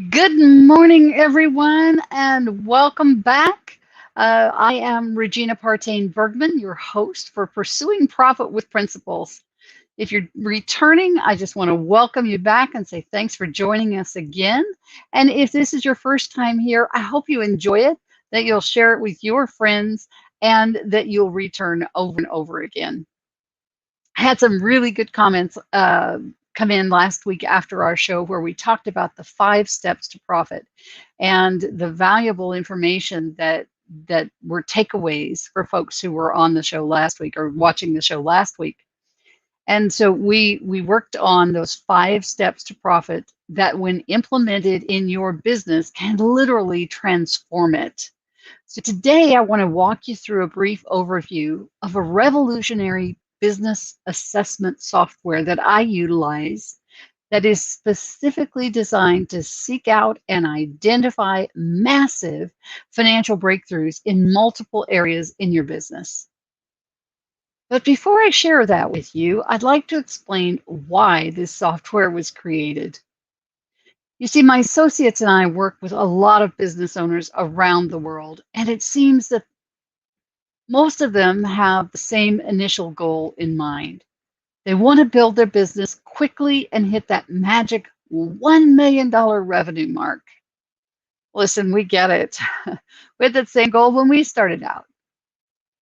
Good morning, everyone, and welcome back. I am Regina Partain Bergman, your host for Pursuing Profit with Principles. If you're returning, I just want to welcome you back and say thanks for joining us again. And if this is your first time here, I hope you enjoy it, that you'll share it with your friends, and that you'll return over and over again. I had some really good comments come in last week after our show where we talked about the 5 steps to profit and the valuable information that were takeaways for folks who were on the show last week or watching the show last week. And so we worked on those 5 steps to profit that when implemented in your business can literally transform it. So today I want to walk you through a brief overview of a revolutionary business assessment software that I utilize that is specifically designed to seek out and identify massive financial breakthroughs in multiple areas in your business. But before I share that with you, I'd like to explain why this software was created. You see, my associates and I work with a lot of business owners around the world, and it seems that most of them have the same initial goal in mind. They want to build their business quickly and hit that magic $1 million revenue mark. Listen, we get it. We had that same goal when we started out.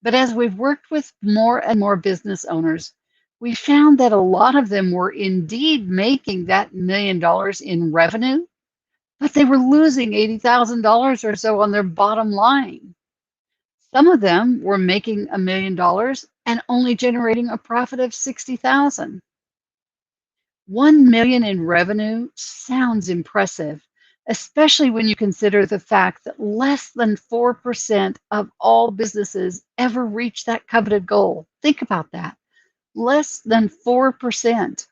But as we've worked with more and more business owners, we found that a lot of them were indeed making that $1 million in revenue, but they were losing $80,000 or so on their bottom line. Some of them were making $1 million and only generating a profit of $60,000. 1 million in revenue sounds impressive, especially when you consider the fact that less than 4% of all businesses ever reach that coveted goal. Think about that. Less than 4%.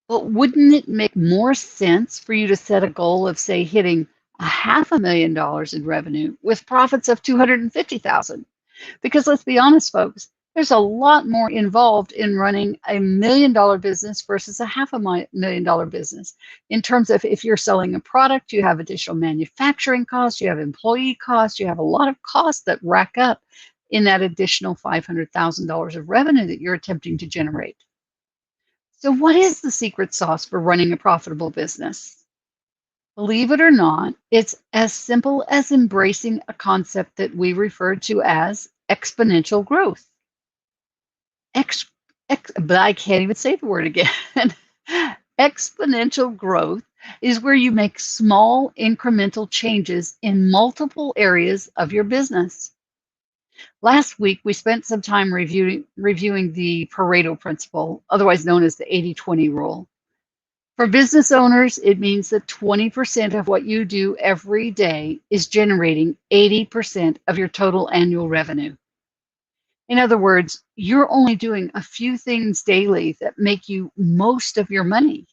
But wouldn't it make more sense for you to set a goal of, say, hitting $500,000 in revenue with profits of $250,000? Because let's be honest, folks, There's a lot more involved in running a $1 million business versus a $500,000 business. In terms of if you're selling a product, you have additional manufacturing costs, you have employee costs, you have a lot of costs that rack up in that additional $500,000 of revenue that you're attempting to generate. So, what is the secret sauce for running a profitable business? Believe it or not, it's as simple as embracing a concept that we refer to as exponential growth. But I can't even say the word again. Exponential growth is where you make small incremental changes in multiple areas of your business. Last week, we spent some time reviewing the Pareto principle, otherwise known as the 80-20 rule. For business owners, it means that 20% of what you do every day is generating 80% of your total annual revenue. In other words, you're only doing a few things daily that make you most of your money.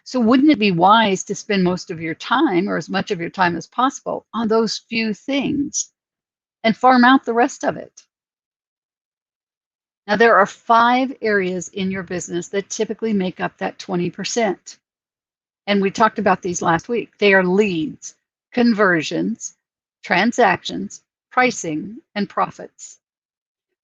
So wouldn't it be wise to spend most of your time, or as much of your time as possible, on those few things and farm out the rest of it? Now, there are 5 areas in your business that typically make up that 20%. And we talked about these last week. They are leads, conversions, transactions, pricing, and profits.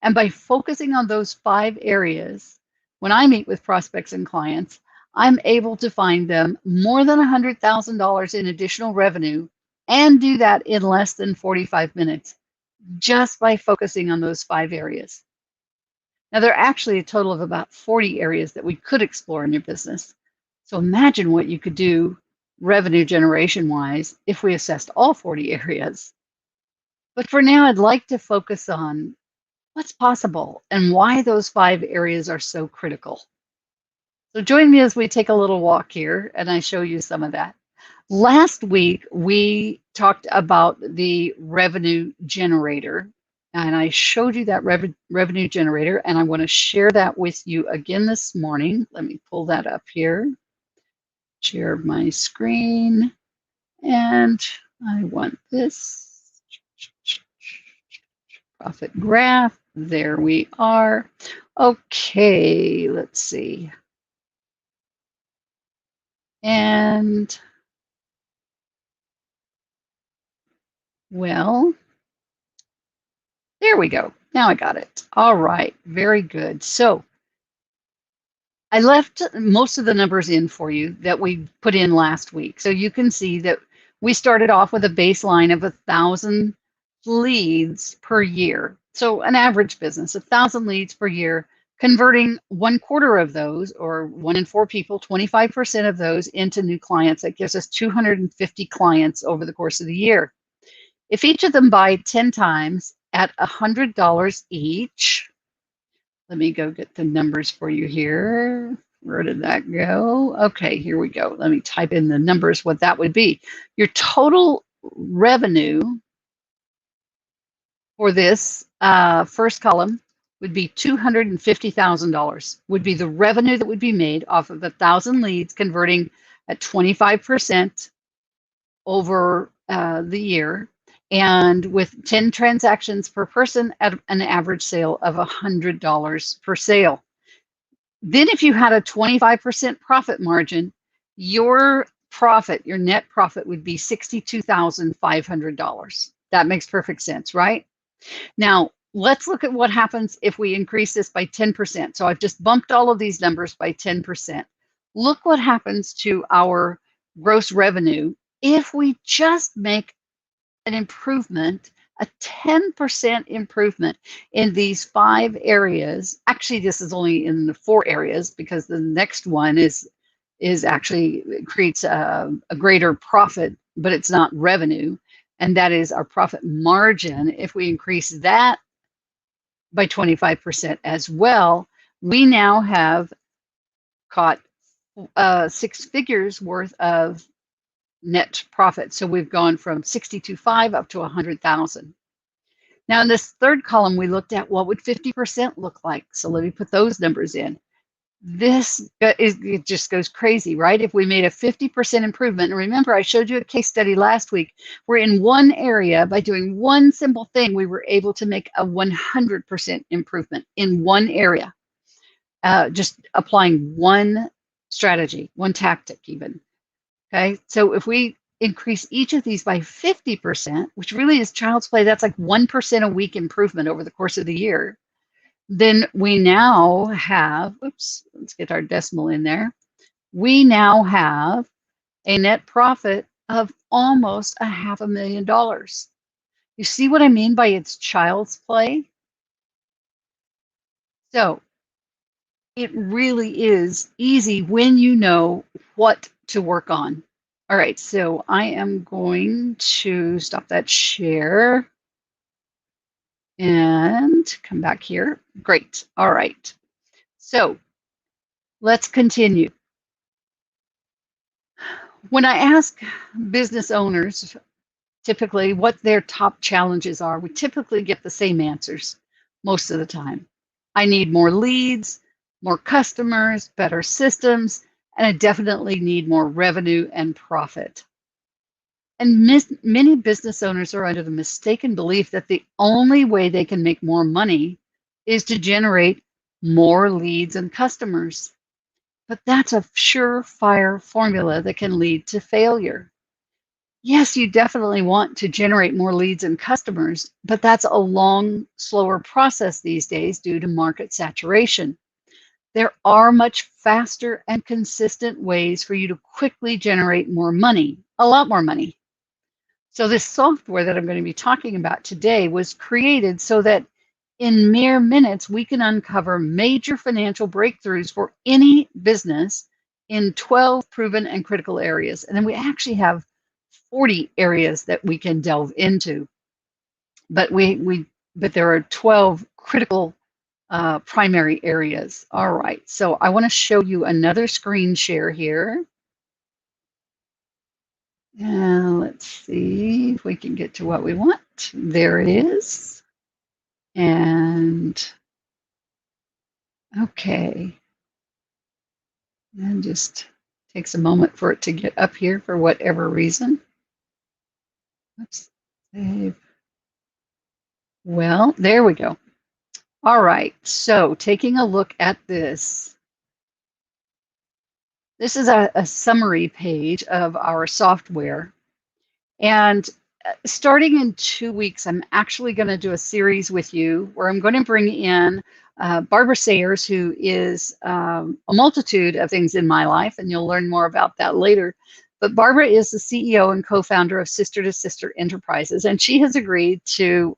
And by focusing on those 5 areas, when I meet with prospects and clients, I'm able to find them more than $100,000 in additional revenue and do that in less than 45 minutes just by focusing on those 5 areas. Now, there are actually a total of about 40 areas that we could explore in your business. So imagine what you could do revenue generation wise if we assessed all 40 areas. But for now, I'd like to focus on what's possible and why those 5 areas are so critical. So join me as we take a little walk here and I show you some of that. Last week, we talked about the revenue generator, and I showed you that revenue generator, and I want to share that with you again this morning. Let me pull that up here, share my screen, and I want this profit graph. There we are. Okay, let's see. And well, there we go. Now I got it. All right, very good. So I left most of the numbers in for you that we put in last week. So you can see that we started off with a baseline of 1,000 leads per year. So an average business, 1,000 leads per year, converting 1/4 of those, or 1 in 4 people, 25% of those into new clients. That gives us 250 clients over the course of the year. If each of them buy 10 times at $100 each, let me go get the numbers for you here. Where did that go? Okay, here we go. Let me type in the numbers, what that would be. Your total revenue for this first column would be $250,000, would be the revenue that would be made off of 1,000 leads converting at 25% over the year, and with 10 transactions per person at an average sale of $100 per sale. Then if you had a 25% profit margin, your profit, your net profit would be $62,500. That makes perfect sense, right? Now, let's look at what happens if we increase this by 10%. So I've just bumped all of these numbers by 10%. Look what happens to our gross revenue if we just make an improvement, a 10% improvement in these 5 areas. Actually, this is only in the 4 areas because the next one is actually creates a greater profit, but it's not revenue. And that is our profit margin. If we increase that by 25% as well, we now have caught 6 figures worth of net profit. So we've gone from 62.5 up to 100,000. Now in this third column, we looked at what would 50% look like. So let me put those numbers in. It just goes crazy, right? If we made a 50% improvement, and remember, I showed you a case study last week where in one area, by doing one simple thing, we were able to make a 100% improvement in one area, just applying one strategy, one tactic even. Okay, so if we increase each of these by 50%, which really is child's play, that's like 1% a week improvement over the course of the year, then we now have, oops, let's get our decimal in there. We now have a net profit of almost $500,000. You see what I mean by it's child's play? So it really is easy when you know what to work on. All right, so I am going to stop that share and come back here. Great. All right. So let's continue. When I ask business owners typically what their top challenges are, we typically get the same answers most of the time. I need more leads, more customers, better systems, and I definitely need more revenue and profit. And many business owners are under the mistaken belief that the only way they can make more money is to generate more leads and customers. But that's a surefire formula that can lead to failure. Yes, you definitely want to generate more leads and customers, but that's a long, slower process these days due to market saturation. There are much faster and consistent ways for you to quickly generate more money, a lot more money. So this software that I'm going to be talking about today was created so that in mere minutes, we can uncover major financial breakthroughs for any business in 12 proven and critical areas. And then we actually have 40 areas that we can delve into. But but there are 12 critical primary areas. All right, so I want to show you another screen share here. And let's see if we can get to what we want. There it is. And okay. And just takes a moment for it to get up here for whatever reason. Let's save. Well, there we go. All right, so taking a look at this. This is a summary page of our software. And starting in 2 weeks, I'm actually going to do a series with you where I'm going to bring in Barbara Sayers, who is a multitude of things in my life, and you'll learn more about that later. But Barbara is the CEO and co-founder of Sister to Sister Enterprises, and she has agreed to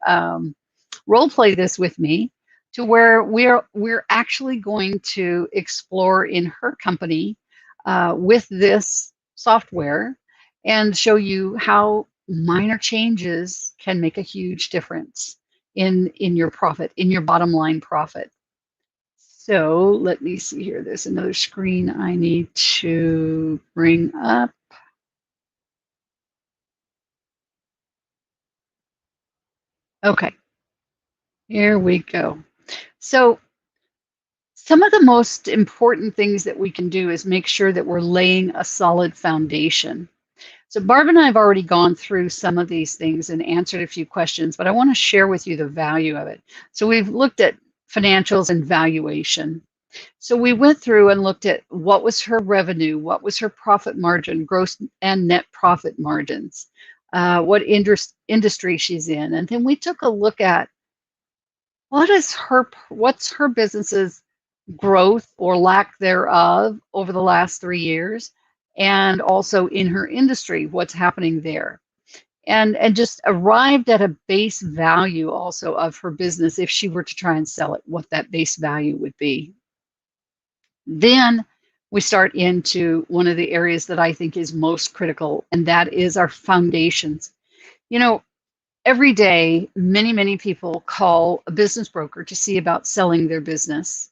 role play this with me to where we're actually going to explore in her company with this software and show you how minor changes can make a huge difference in your profit, in your bottom line profit. So let me see here. There's another screen I need to bring up. Okay, here we go. So some of the most important things that we can do is make sure that we're laying a solid foundation. So Barb and I have already gone through some of these things and answered a few questions, but I want to share with you the value of it. So we've looked at financials and valuation. So we went through and looked at what was her revenue, what was her profit margin, gross and net profit margins, what industry she's in. And then we took a look at what's her business's growth or lack thereof over the last 3 years, and also in her industry, what's happening there. And just arrived at a base value also of her business if she were to try and sell it, what that base value would be. Then we start into one of the areas that I think is most critical, and that is our foundations. You know, every day, many people call a business broker to see about selling their business.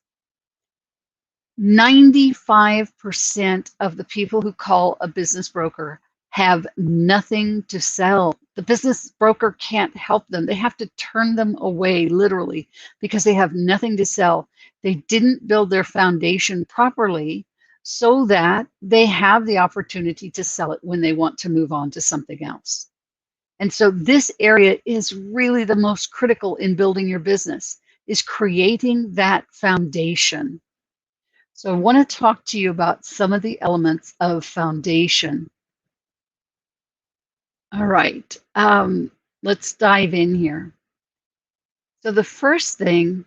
95% of the people who call a business broker have nothing to sell. The business broker can't help them. They have to turn them away, literally, because they have nothing to sell. They didn't build their foundation properly so that they have the opportunity to sell it when they want to move on to something else. And so this area is really the most critical in building your business, is creating that foundation. So I want to talk to you about some of the elements of foundation. All right, let's dive in here. So the first thing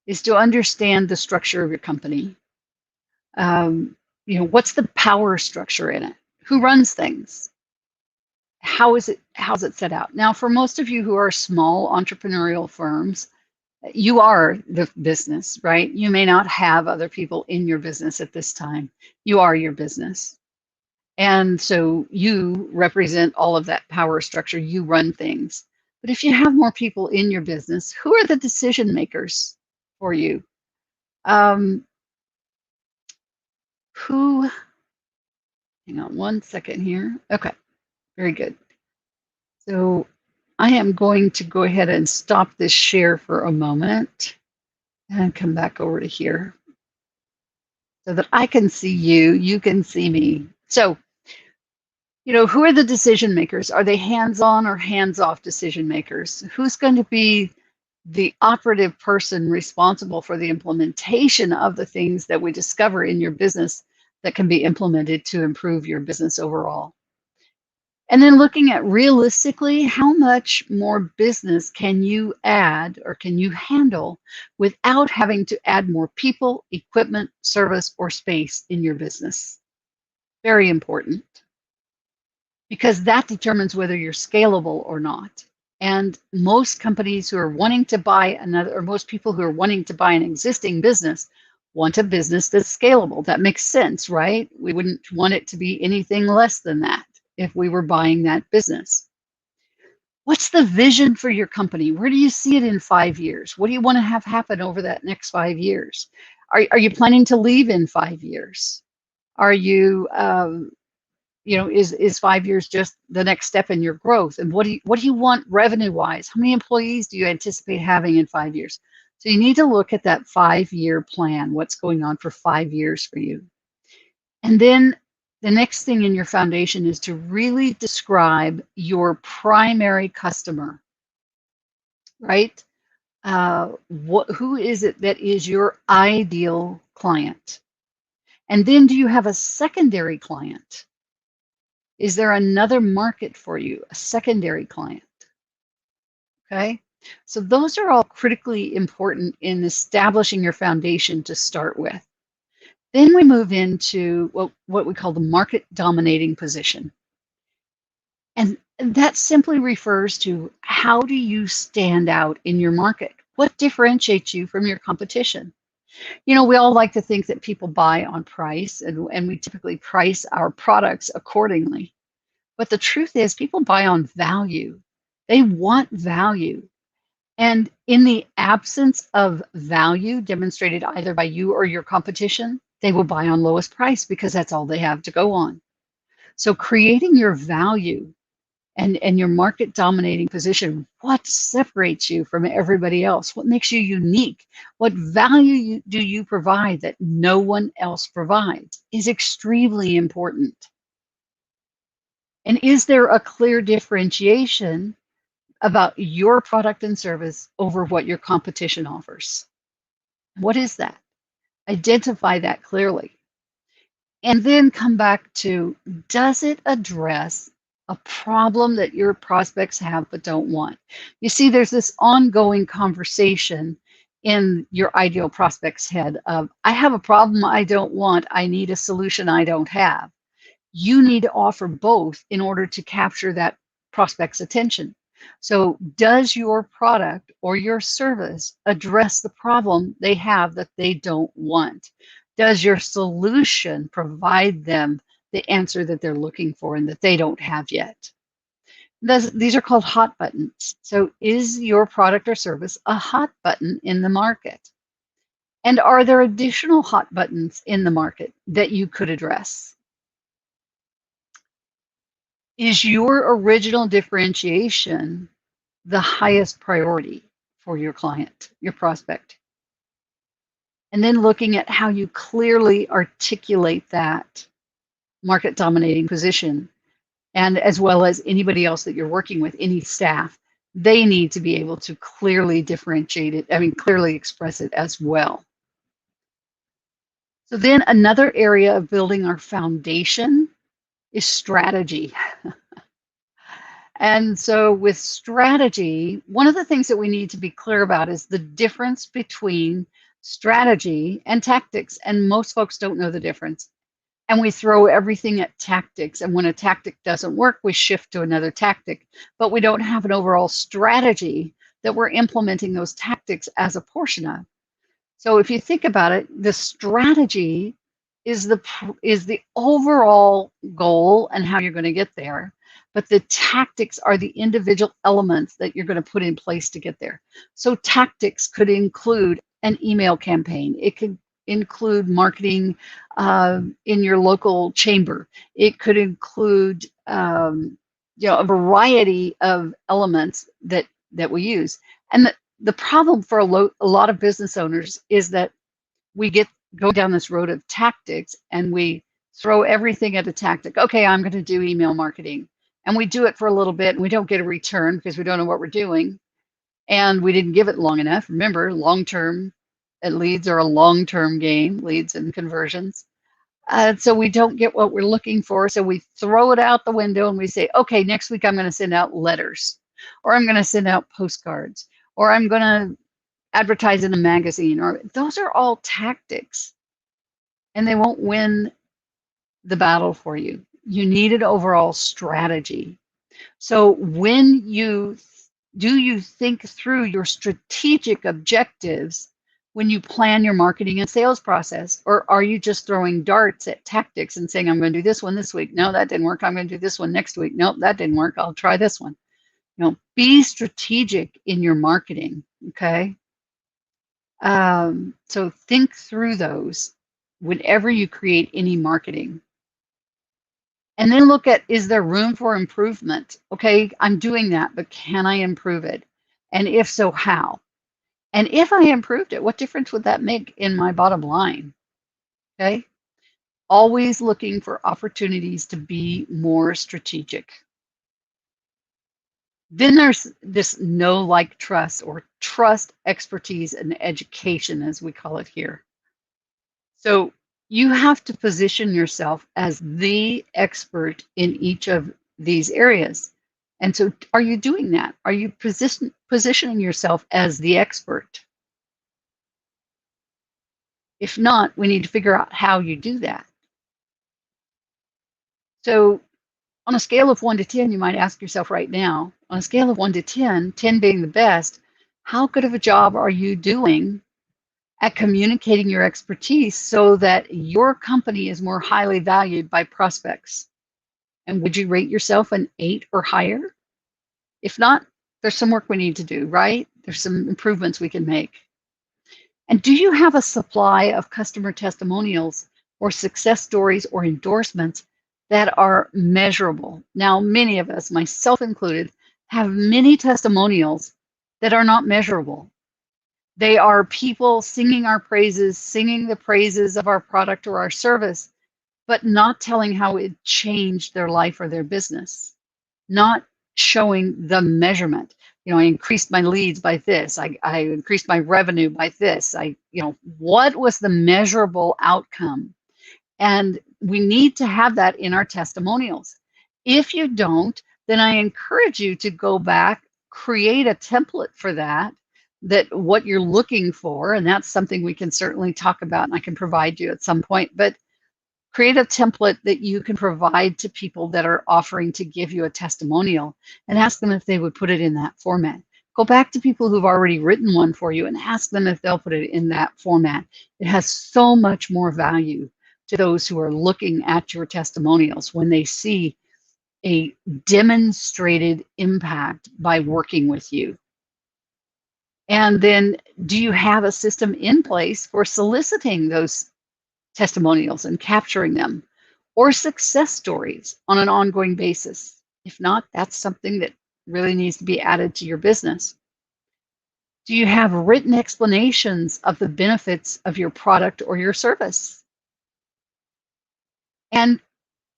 is to understand the structure of your company. What's the power structure in it? Who runs things? How's it set out? Now, for most of you who are small entrepreneurial firms, you are the business, right? You may not have other people in your business at this time. You are your business. And so you represent all of that power structure. You run things. But if you have more people in your business, who are the decision makers for you? Hang on one second here. Okay, very good. So I am going to go ahead and stop this share for a moment and come back over to here so that I can see you, you can see me. So, who are the decision makers? Are they hands-on or hands-off decision makers? Who's going to be the operative person responsible for the implementation of the things that we discover in your business that can be implemented to improve your business overall? And then looking at realistically, how much more business can you add or can you handle without having to add more people, equipment, service, or space in your business? Very important, because that determines whether you're scalable or not. And most companies who are wanting to buy another, or most people who are wanting to buy an existing business, want a business that's scalable. That makes sense, right? We wouldn't want it to be anything less than that if we were buying that business. What's the vision for your company? Where do you see it in 5 years? What do you want to have happen over that next 5 years? Are you planning to leave in 5 years? Are you, is 5 years just the next step in your growth? And what do you want revenue wise? How many employees do you anticipate having in 5 years? So you need to look at that 5-year plan. What's going on for 5 years for you? And then the next thing in your foundation is to really describe your primary customer, right? Who is it that is your ideal client? And then do you have a secondary client? Is there another market for you, a secondary client? Okay, so those are all critically important in establishing your foundation to start with. Then we move into what we call the market dominating position. And that simply refers to, how do you stand out in your market? What differentiates you from your competition? We all like to think that people buy on price, and we typically price our products accordingly. But the truth is, people buy on value. They want value. And in the absence of value demonstrated either by you or your competition, they will buy on lowest price because that's all they have to go on. So creating your value and your market dominating position, what separates you from everybody else? What makes you unique? What value do you provide that no one else provides is extremely important. And is there a clear differentiation about your product and service over what your competition offers? What is that? Identify that clearly. And then come back to, does it address a problem that your prospects have but don't want? You see, there's this ongoing conversation in your ideal prospect's head of, I have a problem I don't want, I need a solution I don't have. You need to offer both in order to capture that prospect's attention. So does your product or your service address the problem they have that they don't want? Does your solution provide them the answer that they're looking for and that they don't have yet? These are called hot buttons. So is your product or service a hot button in the market? And are there additional hot buttons in the market that you could address? Is your original differentiation the highest priority for your client, your prospect? And then looking at how you clearly articulate that market dominating position, and as well as anybody else that you're working with, any staff, they need to be able to clearly differentiate it, clearly express it as well. So then another area of building our foundation is strategy. And so with strategy, one of the things that we need to be clear about is the difference between strategy and tactics. And most folks don't know the difference. And we throw everything at tactics. And when a tactic doesn't work, we shift to another tactic. But we don't have an overall strategy that we're implementing those tactics as a portion of. So if you think about it, the strategy is the overall goal and how you're going to get there. But the tactics are the individual elements that you're going to put in place to get there. So tactics could include an email campaign. It could include marketing in your local chamber. It could include a variety of elements that we use. And the problem for a lot of business owners is that we go down this road of tactics and we throw everything at a tactic. Okay, I'm going to do email marketing. And we do it for a little bit and we don't get a return because we don't know what we're doing. And we didn't give it long enough. Remember, long-term leads are a long-term game, leads and conversions. So we don't get what we're looking for. So we throw it out the window and we say, okay, next week I'm going to send out letters, or I'm going to send out postcards, or I'm going to advertise in a magazine, or those are all tactics and they won't win the battle for you. You need an overall strategy. So when you think through your strategic objectives when you plan your marketing and sales process, or are you just throwing darts at tactics and saying, I'm going to do this one this week? No, that didn't work. I'm going to do this one next week. Nope, that didn't work. I'll try this one. Be strategic in your marketing, okay? So think through those whenever you create any marketing. And then look at, is there room for improvement? Okay, I'm doing that, but can I improve it? And if so, how? And if I improved it, what difference would that make in my bottom line? Okay, always looking for opportunities to be more strategic. Then there's this know, like, trust, or trust, expertise, and education, as we call it here. So you have to position yourself as the expert in each of these areas. And so are you doing that? Are you positioning yourself as the expert? If not, we need to figure out how you do that. So on a scale of 1 to 10, you might ask yourself right now, on a scale of 1 to 10, 10 being the best, how good of a job are you doing at communicating your expertise so that your company is more highly valued by prospects? And would you rate yourself an 8 or higher? If not, there's some work we need to do, right? There's some improvements we can make. And do you have a supply of customer testimonials or success stories or endorsements that are measurable? Now, many of us, myself included, have many testimonials that are not measurable. They are people singing our praises, singing the praises of our product or our service, but not telling how it changed their life or their business, not showing the measurement. I increased my leads by this. I increased my revenue by this. What was the measurable outcome? And we need to have that in our testimonials. If you don't, then I encourage you to go back, create a template for that what you're looking for. And that's something we can certainly talk about and I can provide you at some point. But create a template that you can provide to people that are offering to give you a testimonial and ask them if they would put it in that format. Go back to people who've already written one for you and ask them if they'll put it in that format. It has so much more value to those who are looking at your testimonials when they see a demonstrated impact by working with you. And then, do you have a system in place for soliciting those testimonials and capturing them, or success stories on an ongoing basis? If not, that's something that really needs to be added to your business. Do you have written explanations of the benefits of your product or your service? And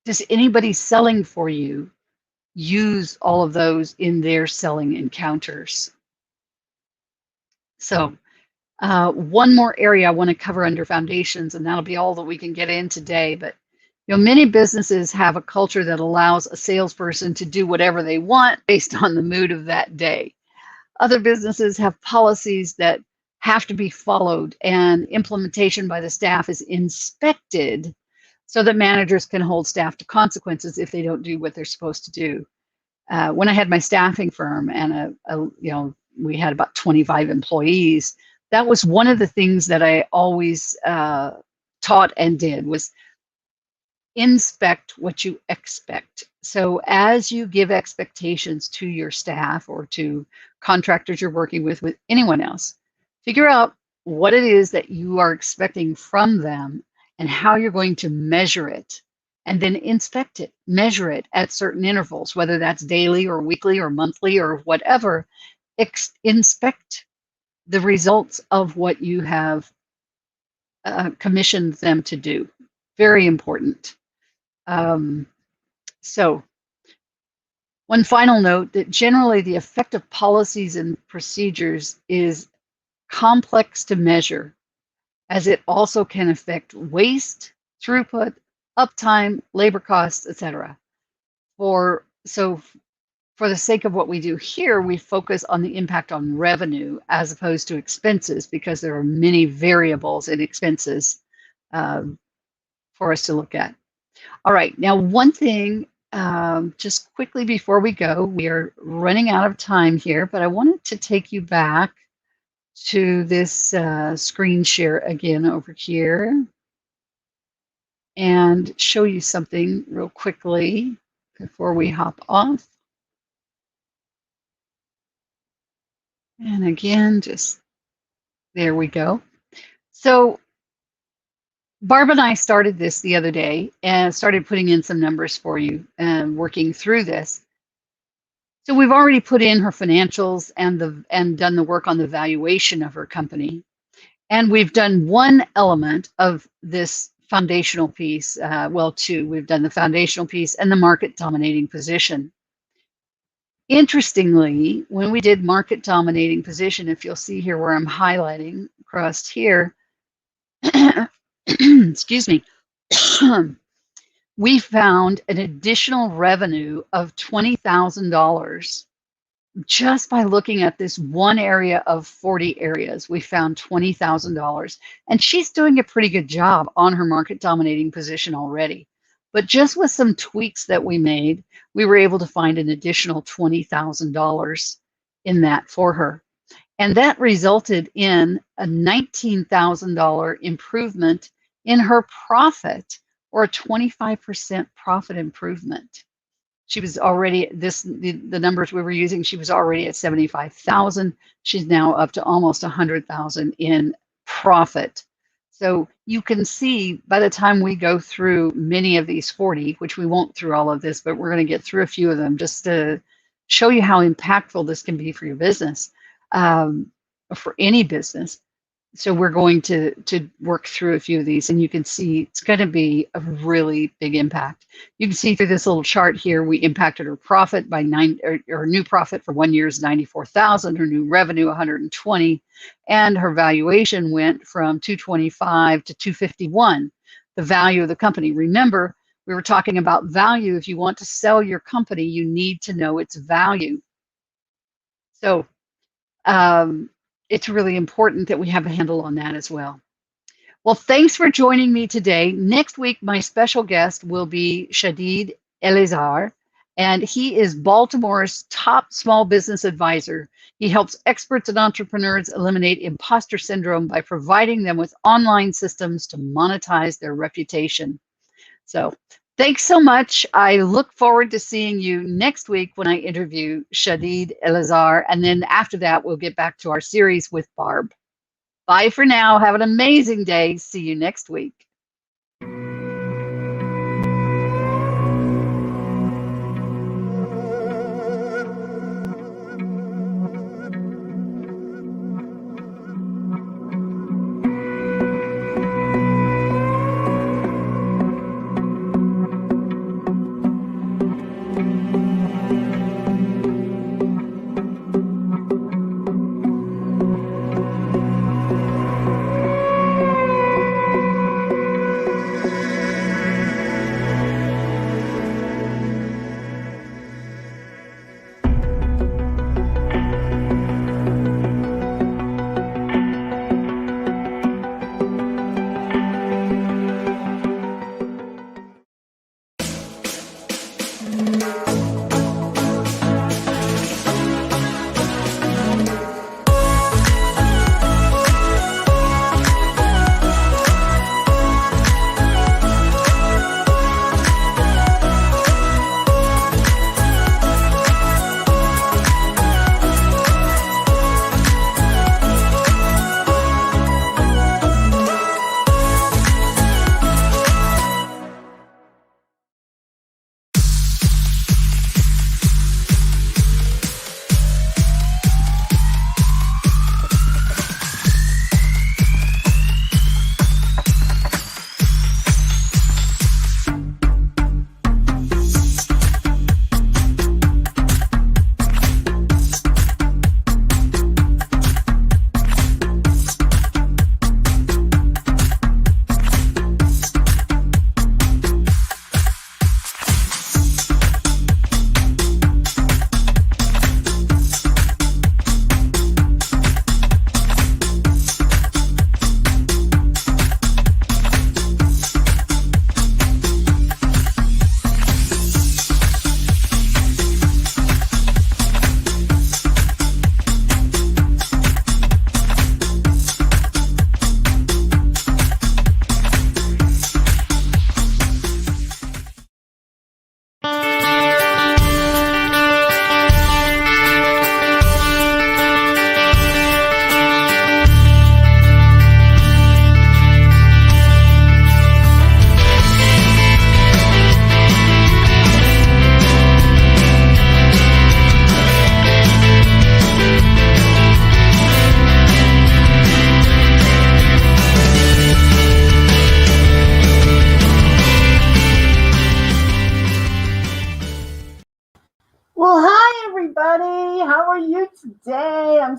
does anybody selling for you use all of those in their selling encounters? So, one more area I want to cover under foundations, and that'll be all that we can get in today. But many businesses have a culture that allows a salesperson to do whatever they want based on the mood of that day. Other businesses have policies that have to be followed, and implementation by the staff is inspected so that managers can hold staff to consequences if they don't do what they're supposed to do. When I had my staffing firm and we had about 25 employees, that was one of the things that I always taught and did was inspect what you expect. So as you give expectations to your staff or to contractors you're working with anyone else, figure out what it is that you are expecting from them and how you're going to measure it, and then inspect it, measure it at certain intervals, whether that's daily or weekly or monthly or whatever. Inspect the results of what you have commissioned them to do. Very important. So one final note that generally the effect of policies and procedures is complex to measure, as it also can affect waste, throughput, uptime, labor costs, etc. For the sake of what we do here, we focus on the impact on revenue as opposed to expenses, because there are many variables in expenses for us to look at. All right, now one thing, just quickly before we go, we are running out of time here, but I wanted to take you back to this screen share again over here and show you something real quickly before we hop off. And again, just there we go. So Barb and I started this the other day and started putting in some numbers for you and working through this. So we've already put in her financials and done the work on the valuation of her company. And we've done one element of this foundational piece, well, two. We've done the foundational piece and the market dominating position. Interestingly, when we did market dominating position, if you'll see here where I'm highlighting across here, excuse me, we found an additional revenue of $20,000 just by looking at this one area of 40 areas. We found $20,000, and she's doing a pretty good job on her market dominating position already. But just with some tweaks that we made, we were able to find an additional $20,000 in that for her. And that resulted in a $19,000 improvement in her profit, or a 25% profit improvement. She was already, the numbers we were using, she was already at 75,000. She's now up to almost 100,000 in profit. So you can see by the time we go through many of these 40, which we won't through all of this, but we're going to get through a few of them just to show you how impactful this can be for your business, for any business. So we're going to work through a few of these, and you can see it's going to be a really big impact. You can see through this little chart here, we impacted her profit by her new profit for 1 year is 94,000, her new revenue 120, and her valuation went from 225 to 251. The value of the company. Remember, we were talking about value. If you want to sell your company, you need to know its value. So it's really important that we have a handle on that as well. Well, thanks for joining me today. Next week, my special guest will be Shadid Elazar, and he is Baltimore's top small business advisor. He helps experts and entrepreneurs eliminate imposter syndrome by providing them with online systems to monetize their reputation. So thanks so much. I look forward to seeing you next week when I interview Shadid Elazar. And then after that, we'll get back to our series with Barb. Bye for now. Have an amazing day. See you next week.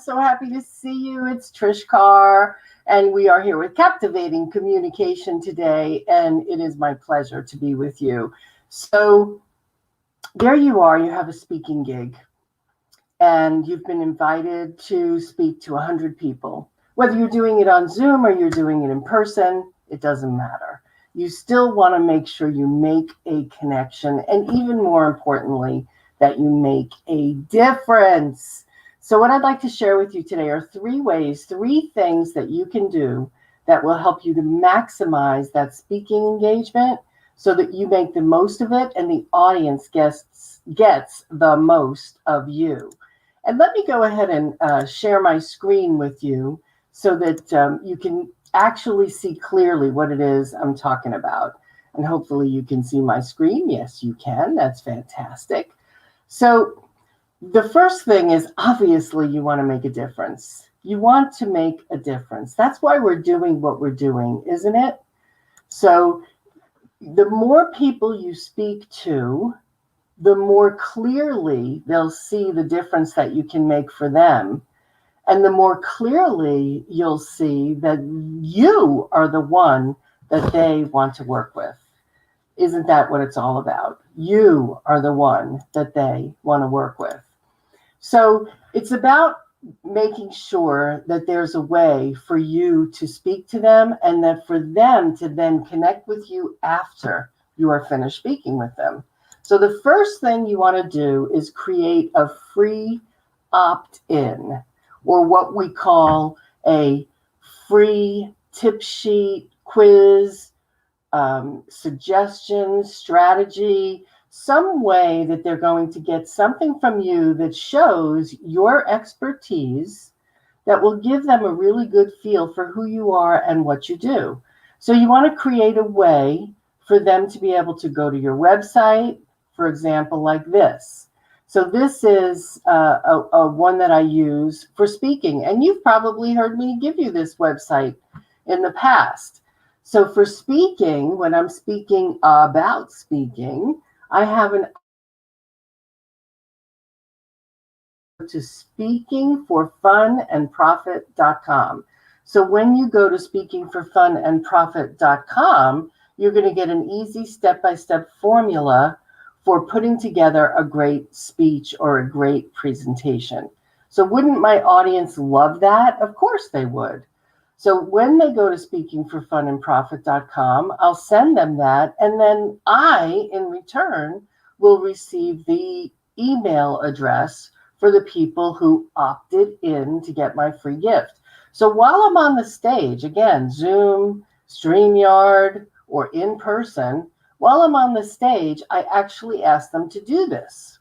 so happy to see you. It's Trish Carr, and we are here with Captivating Communication today, and it is my pleasure to be with you. So, there you are, you have a speaking gig, and you've been invited to speak to 100 people. Whether you're doing it on Zoom or you're doing it in person, it doesn't matter. You still want to make sure you make a connection, and even more importantly, that you make a difference. So, what I'd like to share with you today are 3 ways, 3 things that you can do that will help you to maximize that speaking engagement so that you make the most of it and the audience gets the most of you. And let me go ahead and share my screen with you so that you can actually see clearly what it is I'm talking about. And hopefully you can see my screen. Yes, you can. That's fantastic. So the first thing is, obviously you want to make a difference. You want to make a difference. That's why we're doing what we're doing, isn't it? So the more people you speak to, the more clearly they'll see the difference that you can make for them. And the more clearly you'll see that you are the one that they want to work with. Isn't that what it's all about? You are the one that they want to work with. So it's about making sure that there's a way for you to speak to them and that for them to then connect with you after you are finished speaking with them. So the first thing you want to do is create a free opt-in, or what we call a free tip sheet, quiz, suggestion, strategy, some way that they're going to get something from you that shows your expertise, that will give them a really good feel for who you are and what you do. So you want to create a way for them to be able to go to your website, for example, like this. So this is a one that I use for speaking, and you've probably heard me give you this website in the past. So for speaking, when I'm speaking about speaking, I have an to speakingforfunandprofit.com. So when you go to speakingforfunandprofit.com, you're going to get an easy step-by-step formula for putting together a great speech or a great presentation. So wouldn't my audience love that? Of course they would. So when they go to speakingforfunandprofit.com, I'll send them that, and then I, in return, will receive the email address for the people who opted in to get my free gift. So while I'm on the stage, again, Zoom, StreamYard, or in person, while I'm on the stage, I actually ask them to do this.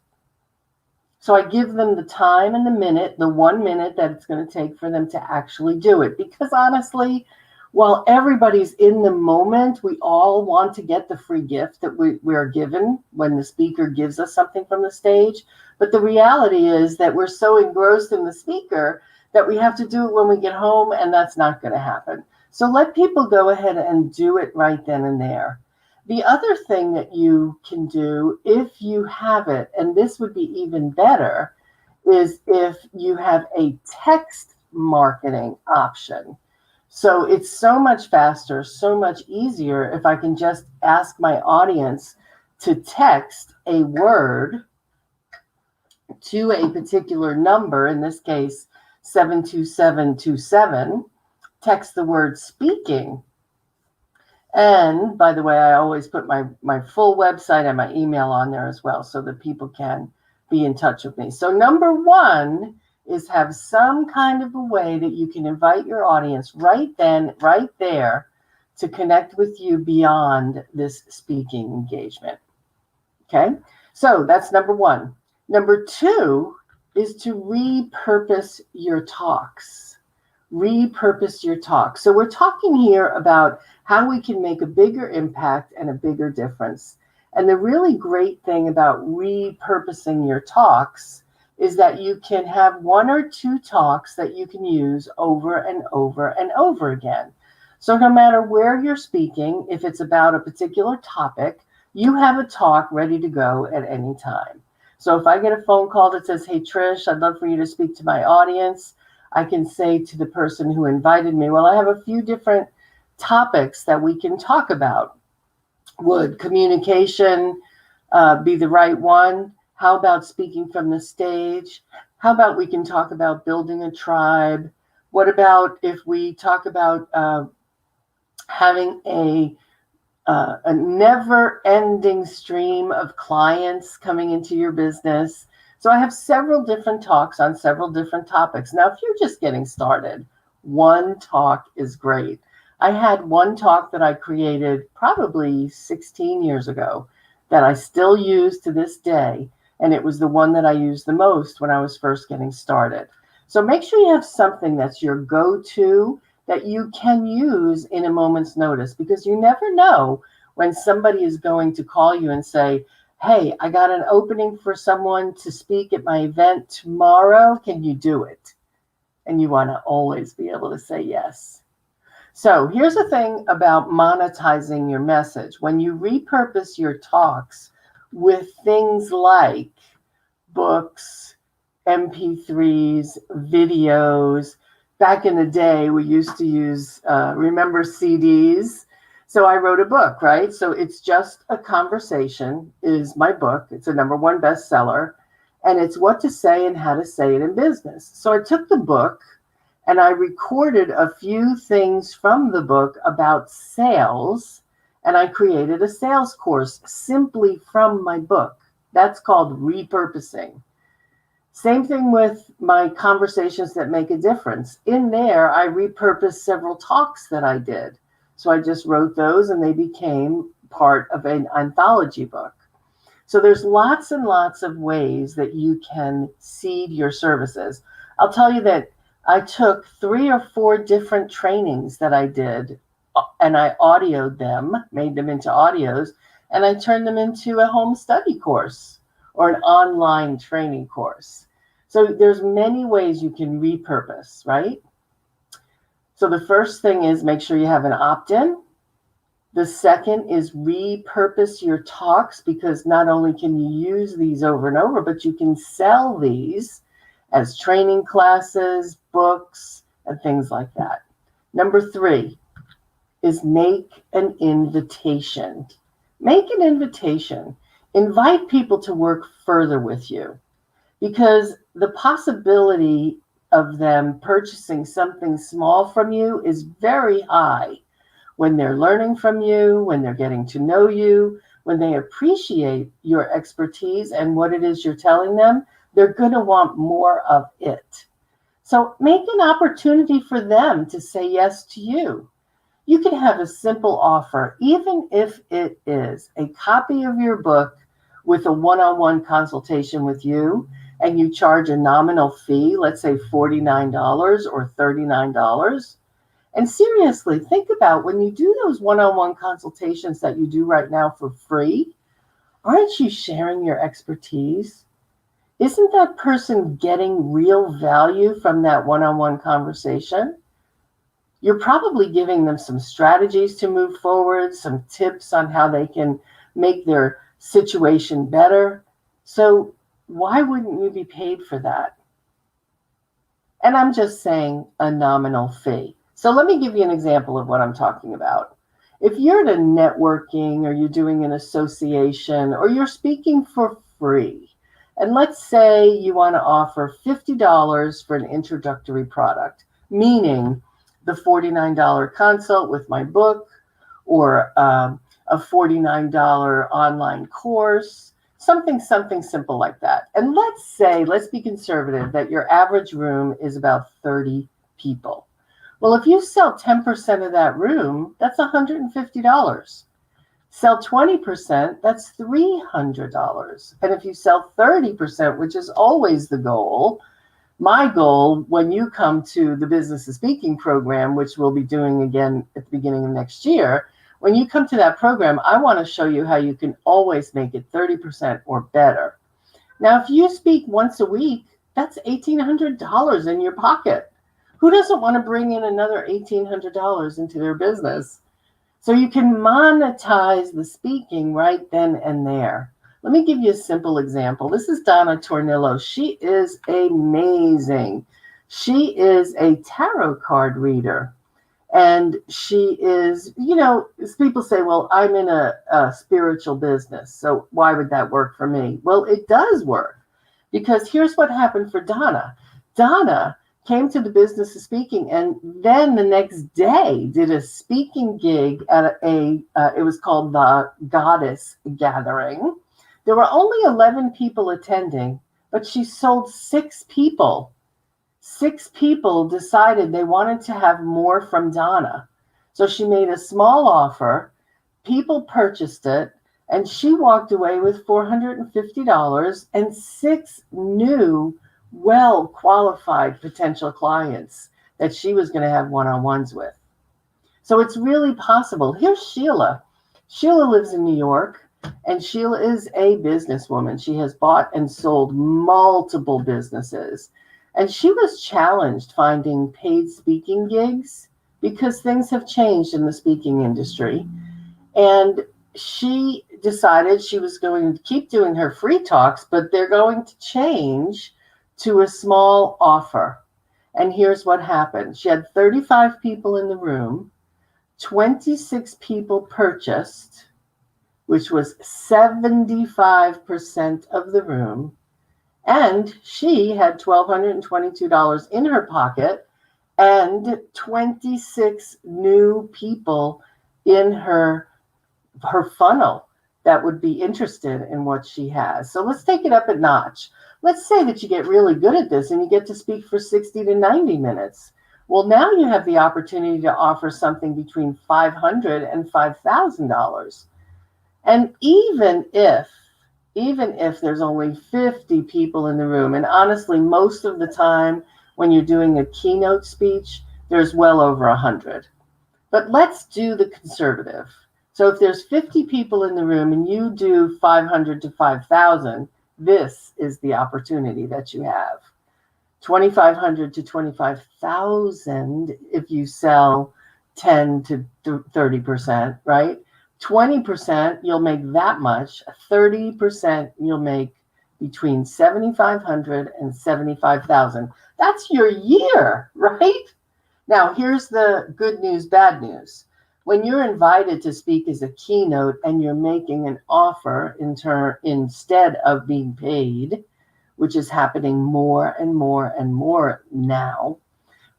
So I give them the time and the minute, the 1 minute that it's going to take for them to actually do it. Because honestly, while everybody's in the moment, we all want to get the free gift that we are given when the speaker gives us something from the stage. But the reality is that we're so engrossed in the speaker that we have to do it when we get home, and that's not going to happen. So let people go ahead and do it right then and there. The other thing that you can do, if you have it, and this would be even better, is if you have a text marketing option. So it's so much faster, so much easier if I can just ask my audience to text a word to a particular number, in this case, 72727, text the word speaking. And by the way, I always put my full website and my email on there as well so that people can be in touch with me. So number 1 is have some kind of a way that you can invite your audience right then, right there, to connect with you beyond this speaking engagement. Okay, so that's number 1. Number 2 is to repurpose your talks. Repurpose your talk. So we're talking here about how we can make a bigger impact and a bigger difference. And the really great thing about repurposing your talks is that you can have 1 or 2 talks that you can use over and over and over again. So no matter where you're speaking, if it's about a particular topic, you have a talk ready to go at any time. So if I get a phone call that says, "Hey, Trish, I'd love for you to speak to my audience," I can say to the person who invited me, well, I have a few different topics that we can talk about. Would communication be the right one? How about speaking from the stage? How about we can talk about building a tribe? What about if we talk about having a never-ending stream of clients coming into your business? So I have several different talks on several different topics. Now, if you're just getting started, one talk is great. I had one talk that I created probably 16 years ago that I still use to this day, and it was the one that I used the most when I was first getting started. So make sure you have something that's your go-to that you can use in a moment's notice, because you never know when somebody is going to call you and say, hey, I got an opening for someone to speak at my event tomorrow. Can you do it? And you want to always be able to say yes. So here's the thing about monetizing your message. When you repurpose your talks with things like books, MP3s, videos. Back in the day, we used to use, remember CDs? So I wrote a book, right? So It's Just a Conversation is my book. It's a #1 bestseller. And it's what to say and how to say it in business. So I took the book and I recorded a few things from the book about sales. And I created a sales course simply from my book. That's called repurposing. Same thing with my conversations that make a difference. In there, I repurposed several talks that I did. So I just wrote those and they became part of an anthology book. So there's lots and lots of ways that you can seed your services. I'll tell you that I took 3 or 4 different trainings that I did and I audioed them, made them into audios, and I turned them into a home study course or an online training course. So there's many ways you can repurpose, right? So the first thing is make sure you have an opt-in. The second is repurpose your talks, because not only can you use these over and over, but you can sell these as training classes, books, and things like that. Number 3 is make an invitation. Make an invitation. Invite people to work further with you, because the possibility of them purchasing something small from you is very high when they're learning from you, when they're getting to know you, when they appreciate your expertise and what it is you're telling them. They're going to want more of it. So make an opportunity for them to say yes to you. You can have a simple offer, even if it is a copy of your book with a one-on-one consultation with you, and you charge a nominal fee, let's say $49 or $39. And seriously, think about when you do those one-on-one consultations that you do right now for free, aren't you sharing your expertise? Isn't that person getting real value from that one-on-one conversation? You're probably giving them some strategies to move forward, some tips on how they can make their situation better. So why wouldn't you be paid for that? And I'm just saying a nominal fee. So let me give you an example of what I'm talking about. If you're at a networking or you're doing an association or you're speaking for free, and let's say you want to offer $50 for an introductory product, meaning the $49 consult with my book or a $49 online course, something simple like that. And let's be conservative, that your average room is about 30 people. Well, if you sell 10% of that room, that's $150. Sell 20%, that's $300. And if you sell 30%, which is always the goal, my goal when you come to the Business of Speaking program, which we'll be doing again at the beginning of next year, when you come to that program, I want to show you how you can always make it 30% or better. Now, if you speak once a week, that's $1,800 in your pocket. Who doesn't want to bring in another $1,800 into their business? So you can monetize the speaking right then and there. Let me give you a simple example. This is Donna Tornillo. She is amazing. She is a tarot card reader. And she is, as people say, well, I'm in a spiritual business, so why would that work for me? Well, it does work, because here's what happened for Donna. Donna came to the business of speaking, and then the next day did a speaking gig at it was called the Goddess Gathering. There were only 11 people attending, but she sold six people. Six people decided they wanted to have more from Donna. So she made a small offer, people purchased it, and she walked away with $450 and six new, well qualified potential clients that she was going to have one on ones with. So it's really possible. Here's Sheila. Sheila lives in New York, and Sheila is a businesswoman. She has bought and sold multiple businesses. And she was challenged finding paid speaking gigs because things have changed in the speaking industry. And she decided she was going to keep doing her free talks, but they're going to change to a small offer. And here's what happened. She had 35 people in the room, 26 people purchased, which was 75% of the room. And she had $1,222 in her pocket and 26 new people in her funnel that would be interested in what she has. So let's take it up a notch. Let's say that you get really good at this and you get to speak for 60 to 90 minutes. Well, now you have the opportunity to offer something between $500 and $5,000. And even if there's only 50 people in the room, and honestly, most of the time when you're doing a keynote speech, there's well over 100. But let's do the conservative. So if there's 50 people in the room and you do 500 to 5,000, this is the opportunity that you have. 2,500 to 25,000 if you sell 10 to 30%, right? 20%, you'll make that much. 30%, you'll make between 7,500 and 75,000. That's your year, right? Now, here's the good news, bad news. When you're invited to speak as a keynote and you're making an offer instead of being paid, which is happening more and more and more now,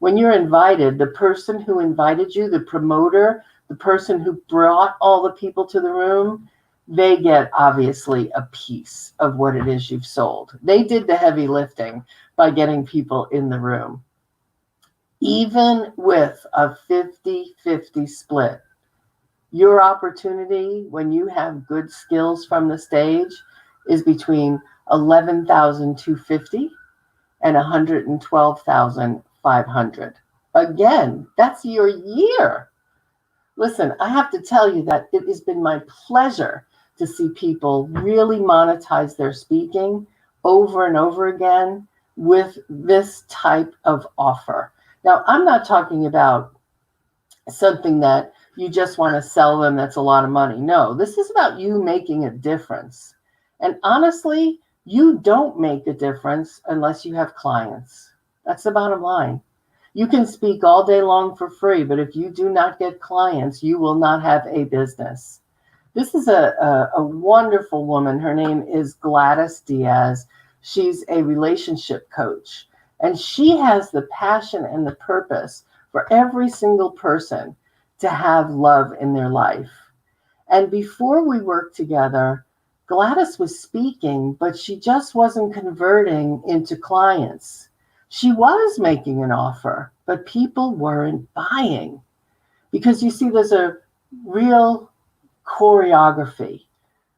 when you're invited, the person who invited you, the promoter, the person who brought all the people to the room, they get obviously a piece of what it is you've sold. They did the heavy lifting by getting people in the room. Even with a 50-50 split, your opportunity when you have good skills from the stage is between 11,250 and 112,500. Again, that's your year. Listen, I have to tell you that it has been my pleasure to see people really monetize their speaking over and over again with this type of offer. Now, I'm not talking about something that you just want to sell them that's a lot of money. No, this is about you making a difference. And honestly, you don't make a difference unless you have clients. That's the bottom line. You can speak all day long for free, but if you do not get clients, you will not have a business. This is a wonderful woman. Her name is Gladys Diaz. She's a relationship coach, and she has the passion and the purpose for every single person to have love in their life. And before we worked together, Gladys was speaking, but she just wasn't converting into clients. She was making an offer, but people weren't buying. Because you see, there's a real choreography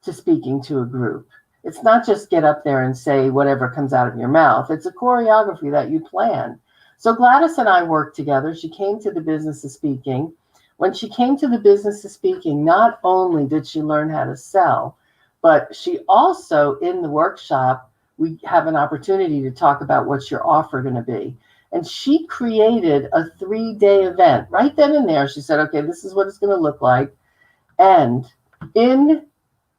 to speaking to a group. It's not just get up there and say whatever comes out of your mouth. It's a choreography that you plan. So Gladys and I worked together. She came to the business of speaking. When she came to the business of speaking, not only did she learn how to sell, but she also, in the workshop, we have an opportunity to talk about what's your offer going to be. And she created a 3-day event right then and there. She said, okay, this is what it's going to look like. And in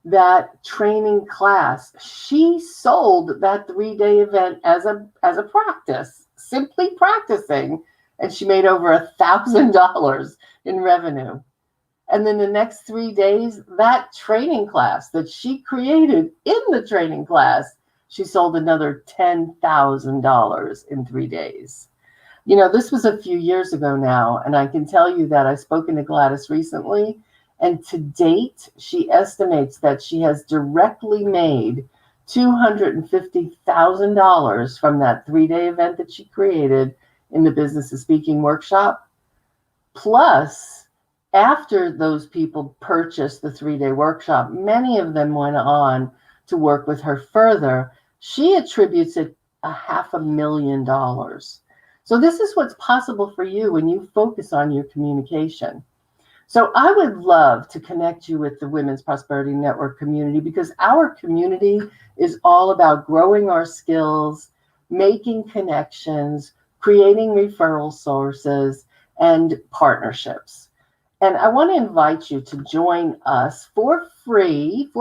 that training class, she sold that 3-day event as a practice simply practicing, and she made over $1,000 in revenue. And then the next 3 days, that training class that she created in the training class, she sold another $10,000 in 3 days. This was a few years ago now, and I can tell you that I've spoken to Gladys recently, and to date, she estimates that she has directly made $250,000 from that 3-day event that she created in the Business of Speaking workshop. Plus, after those people purchased the 3-day workshop, many of them went on to work with her further. She attributes it $500,000. So this is what's possible for you when you focus on your communication. So I would love to connect you with the Women's Prosperity Network community, because our community is all about growing our skills, making connections, creating referral sources, and partnerships. And I want to invite you to join us for free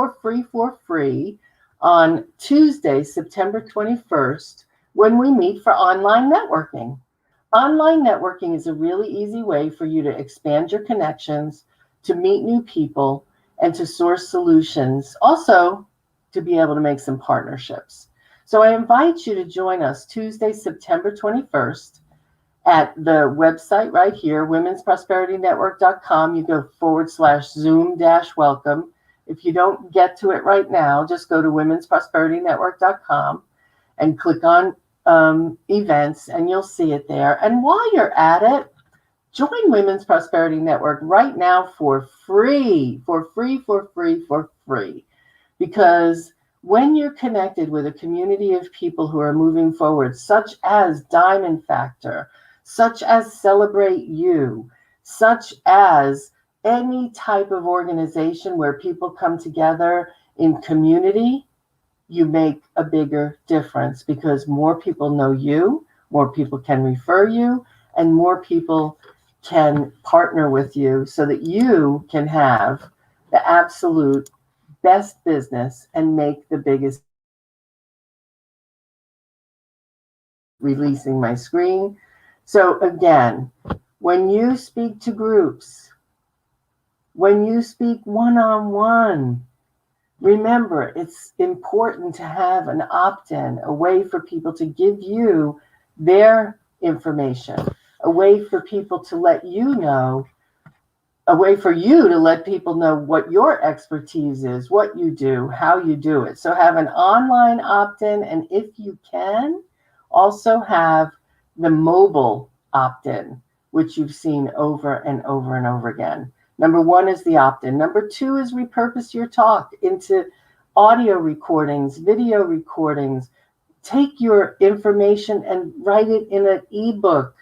on Tuesday, September 21st, when we meet for online networking. Online networking is a really easy way for you to expand your connections, to meet new people, and to source solutions. Also, to be able to make some partnerships. So I invite you to join us Tuesday, September 21st at the website right here, womensprosperityNetwork.com. You go /Zoom-welcome. If you don't get to it right now, just go to womensprosperityNetwork.com and click on events, and you'll see it there. And while you're at it, join Women's Prosperity Network right now for free, because when you're connected with a community of people who are moving forward, such as Diamond Factor, such as Celebrate You, such as any type of organization where people come together in community, you make a bigger difference, because more people know you, more people can refer you, and more people can partner with you so that you can have the absolute best business and make the biggest. Releasing my screen. So again, when you speak to groups, when you speak one-on-one, remember, it's important to have an opt-in, a way for people to give you their information, a way for people to let you know, a way for you to let people know what your expertise is, what you do, how you do it. So have an online opt-in, and if you can, also have the mobile opt-in, which you've seen over and over and over again. Number one is the opt-in. Number two is repurpose your talk into audio recordings, video recordings. Take your information and write it in an ebook.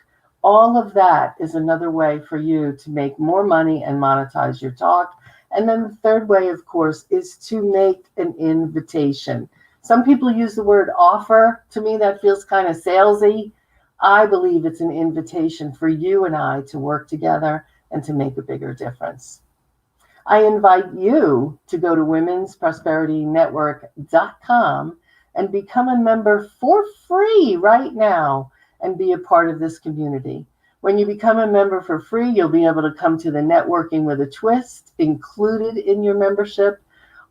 All of that is another way for you to make more money and monetize your talk. And then the third way, of course, is to make an invitation. Some people use the word offer. To me, that feels kind of salesy. I believe it's an invitation for you and I to work together and to make a bigger difference. I invite you to go to womensprosperityNetwork.com and become a member for free right now and be a part of this community. When you become a member for free, you'll be able to come to the Networking with a Twist included in your membership.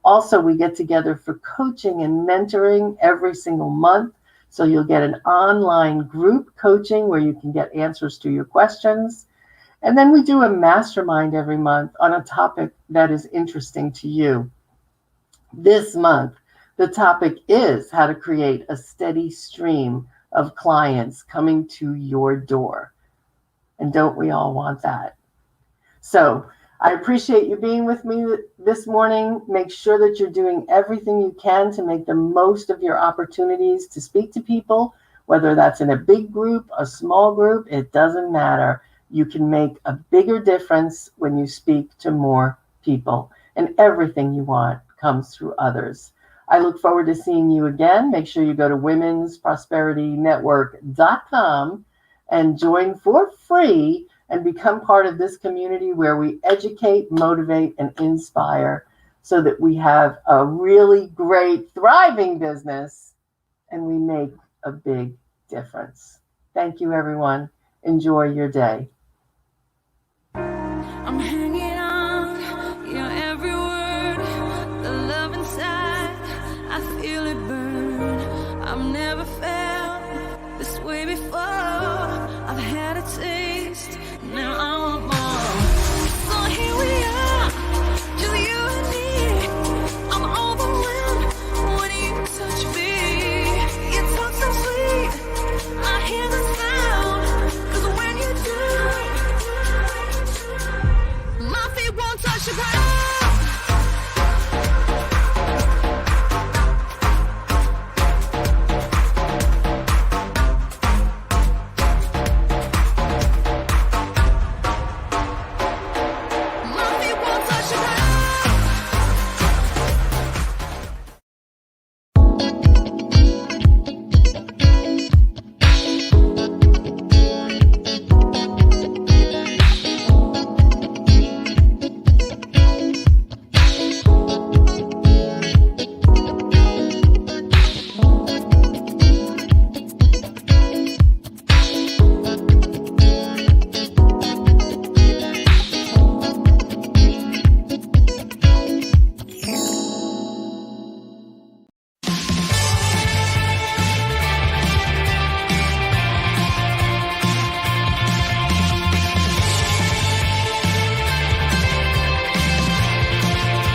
Also, we get together for coaching and mentoring every single month. So you'll get an online group coaching where you can get answers to your questions. And then we do a mastermind every month on a topic that is interesting to you. This month, the topic is how to create a steady stream of clients coming to your door. And don't we all want that? So I appreciate you being with me this morning. Make sure that you're doing everything you can to make the most of your opportunities to speak to people, whether that's in a big group, a small group, it doesn't matter. You can make a bigger difference when you speak to more people, and everything you want comes through others. I look forward to seeing you again. Make sure you go to womensprosperityNetwork.com and join for free and become part of this community where we educate, motivate, and inspire so that we have a really great, thriving business and we make a big difference. Thank you, everyone. Enjoy your day. I'm